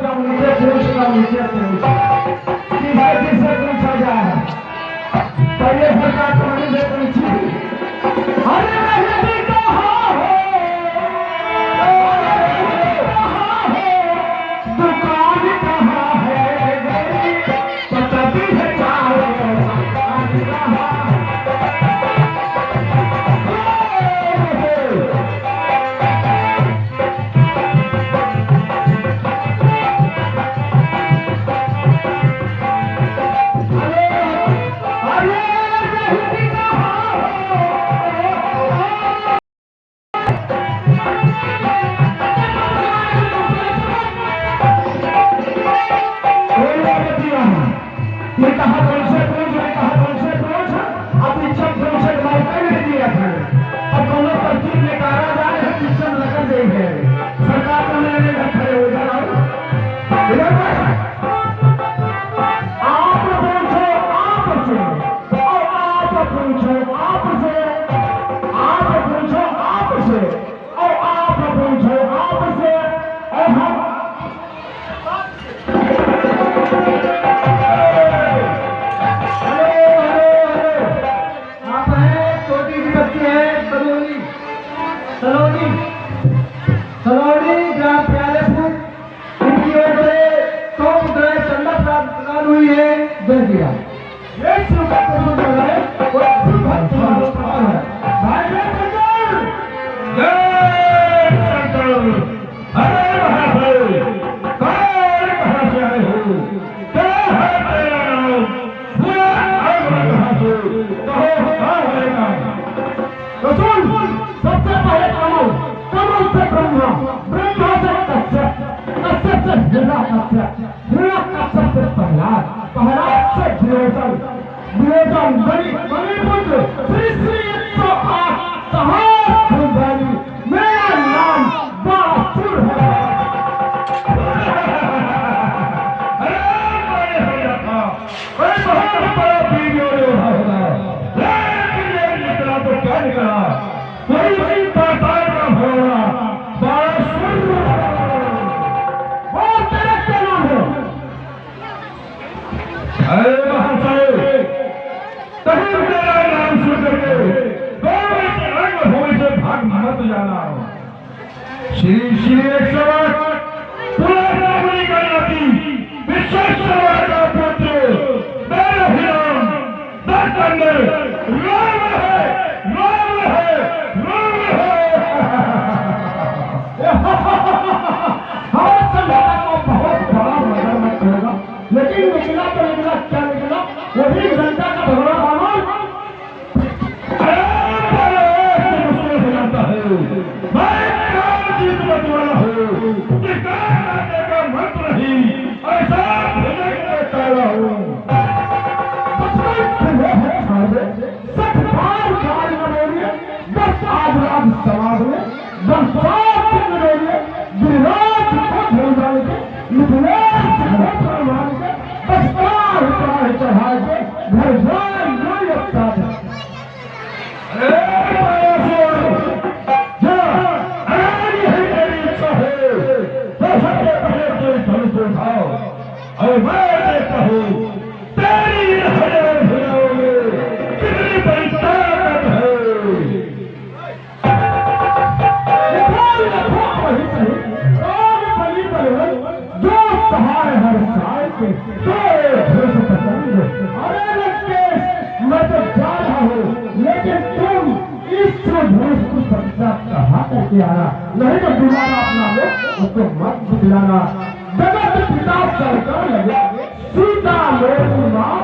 नीचे किससे पूछा जाए पहले सरकार पानी से पूछी अरे नहीं कहाँ हो दुकान कहाँ है पता भी है नहीं तो दोबारा अपना लो उसको मत बुझलाना जगत पिता चलकर लगे सीता मेरी माँ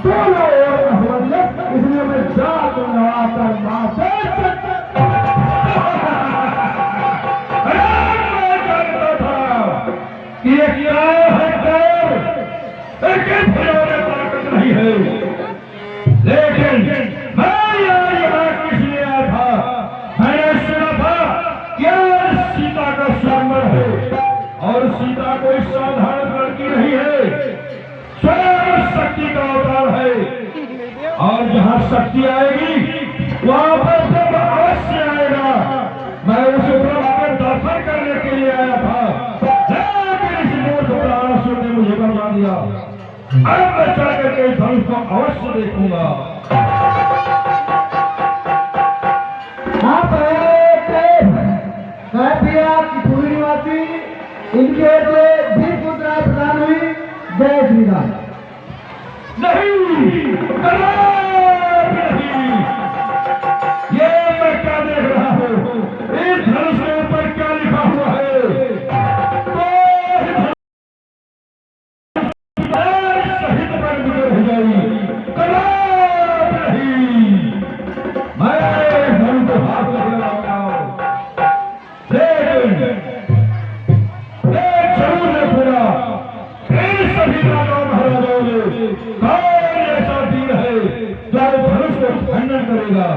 दोनों ओर रहमत इसलिए मैं जात नवाकर माँ से मैं जानता था कि ये क्या है लेकिन ताकत नहीं है लेकिन मैं यहाँ किस लिए आया था मैंने सुना था क्या सीता का स्वयंवर है और सीता कोई साधारण लड़की नहीं है स्वयं शक्ति का अवतार है और जहाँ शक्ति आएगी वहां पर जब अवश्य आएगा मैं उस ब्रह्म के दर्शन करने के लिए आया था लेकिन इस मूर्ख दिया। अब मैं चढ़ करके धनुष को अवश्य देखूंगा। आप की पूरी निवासी इनके ओर से 20 मुद्राएं प्रदान हुई। जय श्री राम। नहीं, कदापि नहीं। ये मैं क्या देख रहा हूँ? इस धनुष के ऊपर क्या लिखा हुआ है? सहित पर गुजर हो जाएगी। कदापि नहीं। मैं धनुष को हाथ में लगाऊंगा। जरूर देखूंगा इन सभी राजाओं महाराजाओं में कौन ऐसा वीर है जो धनुष को खंडन करेगा।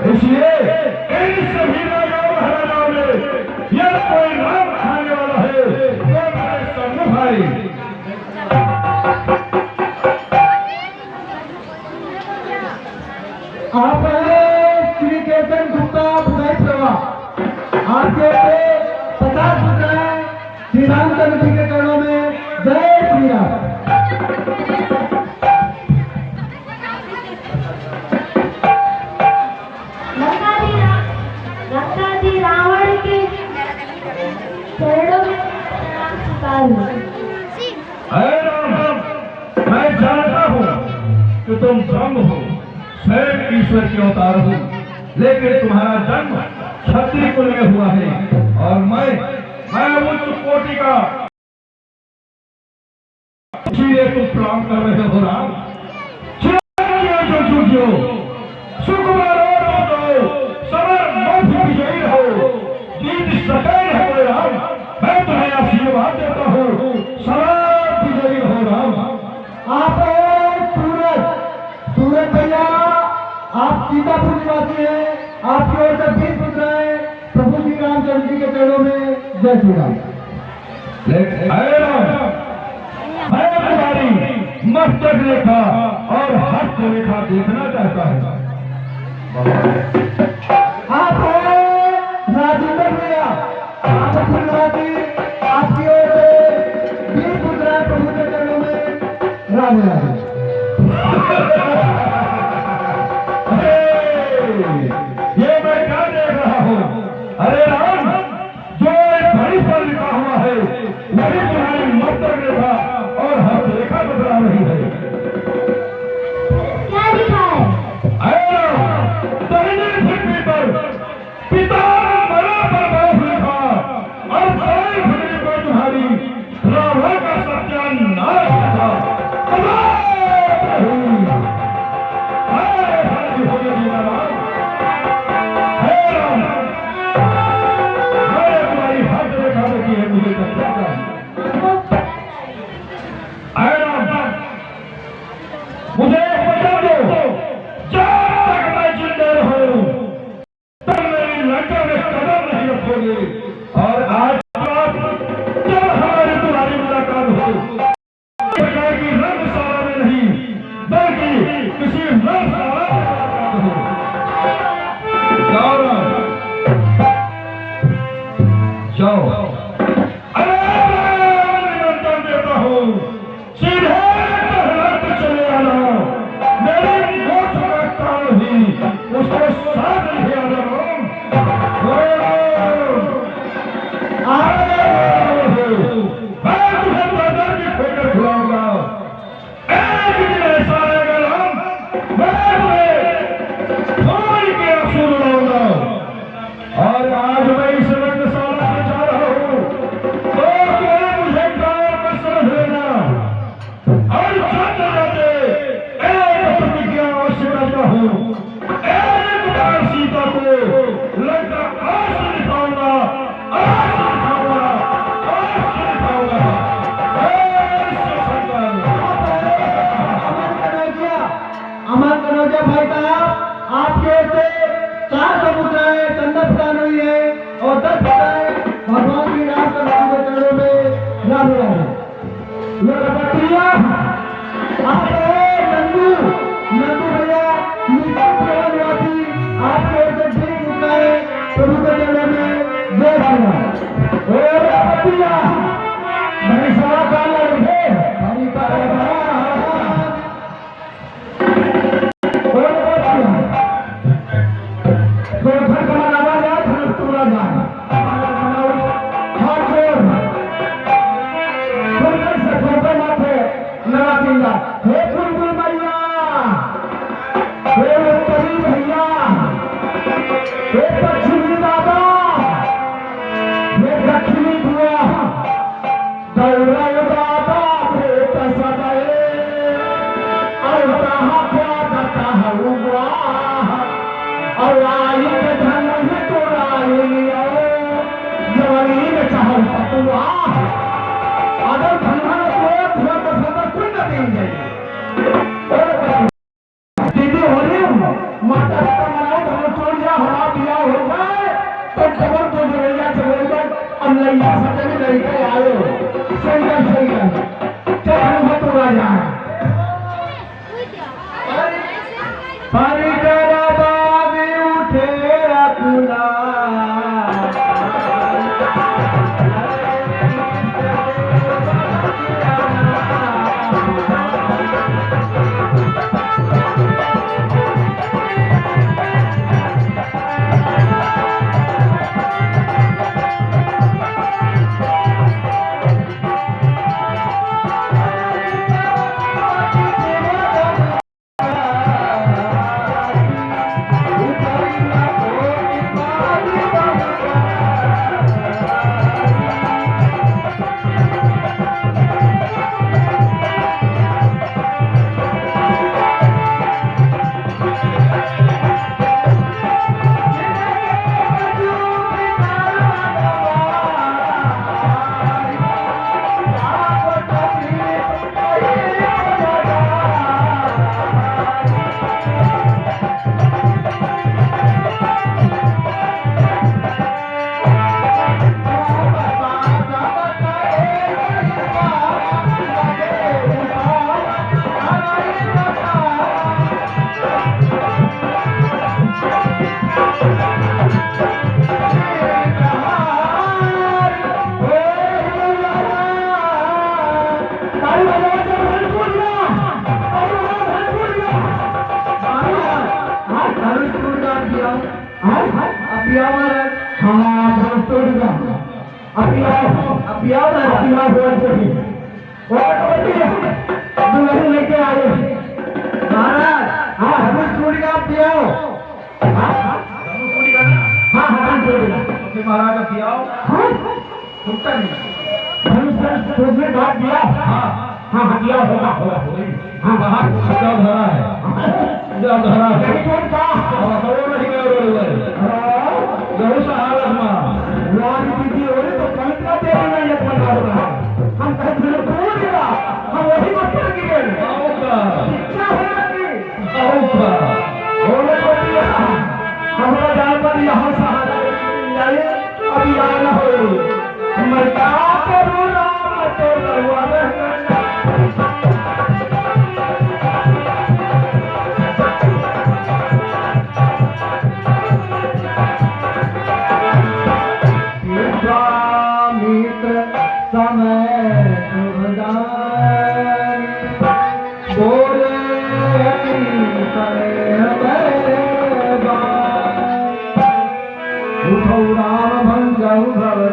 इसलिए इन सभी राजाओं महाराजाओं में यह कोई नाम खाने वाला है तो मेरे सम्मुख आए। आप श्री केतन गुप्ता बुधाई सेवा आपके 50 मुद्राएं श्री रामचंद्र जी के चरणों में। जय श्री राम। रावण के चरणों में मैं जानता हूँ कि तुम ब्रह्म हो, स्वयं ईश्वर के अवतार हो, लेकिन तुम्हारा जन्म क्षत्रिय कुल में हुआ है और मैं उच्च कोटि का, इसलिए तुम प्रणाम कर रहे हो राम। जो सुकुमार विजयी रहो, जीत सकैन है कोई राम। मैं तुम्हें आशीर्वाद देता हूँ, सदा विजयी रहो राम। आप सूरज भैया आप सीतापुर निवासी हैं। आपकी ओर से 20 मुद्राएं प्रभु श्री रामचंद्र जी के चरणों में। जय श्री राम। मैं तुम्हारी मस्तक रेखा और हस्त रेखा देखना चाहता हूँ। आप राजेंद्र भैया आप आपकी ओर से 20 मुद्राएं प्रभु के चरणों में। राधे राधे। ये मैं क्या देख रहा हूँ? अरे राम, जो घड़ी पर लिखा हुआ है वही तुम्हारी मस्तक रेखा और हस्त रेखा बदला रही है। क्या लिखा है? पिता मरा पर बहुत लिखा और बड़ी भूमि पर तुम्हारी रावण का सत्यानाश था। तुम्हारी हाथ रेखा रखी है, मुझे क्या मुझे बचा दो। जब तक मैं जिंदा रहूं तब मेरी लंका में कदम नहीं रखोगे। और आज जब हमारी तुम्हारी मुलाकात हो, प्रकार की रंगशाला में नहीं बल्कि किसी रंगशाला में मुलाकात हो। जाओ। अरे मैं निमंत्रण देता हूँ, सीधे चले आना। मेरी मोक्ष का काल ही उसको साथ ले आना। मैं तुम्हें बाजार की ठोकर खिलाऊंगा। एक दिन ऐसा आएगा राम, मैं तुम्हें छोड़ के आंसू रुलाऊंगा। और आज मैं इस रंगशाला में जा रहा हूँ तो तुम्हें मुझे गाँव में समझ लेना। और जाते जाते एक प्रतिज्ञा अवश्य करता हूँ, एक बार सीता को लंका आज दिखाऊंगा, आज दिखाऊंगा, आज दिखाऊंगा। अमन कनौजिया भाई साहब आपके ओर से कन्यादान हुई है और 10 भगवान श्री राम के चरणों में राधे राधे। नंदू भैया निवासी आपके ओर से ठीक उठना है प्रभु के चरणों में जय श्री राम। मेरी सभा का लड़के हरि परमात्मा लेके आए महाराज। हाँ चूड़ी का पियाओ। महाराज का पियाओ। तुमने बात दिया। हाँ दिया होगा हाँ बाहर धरा है धरा है नहीं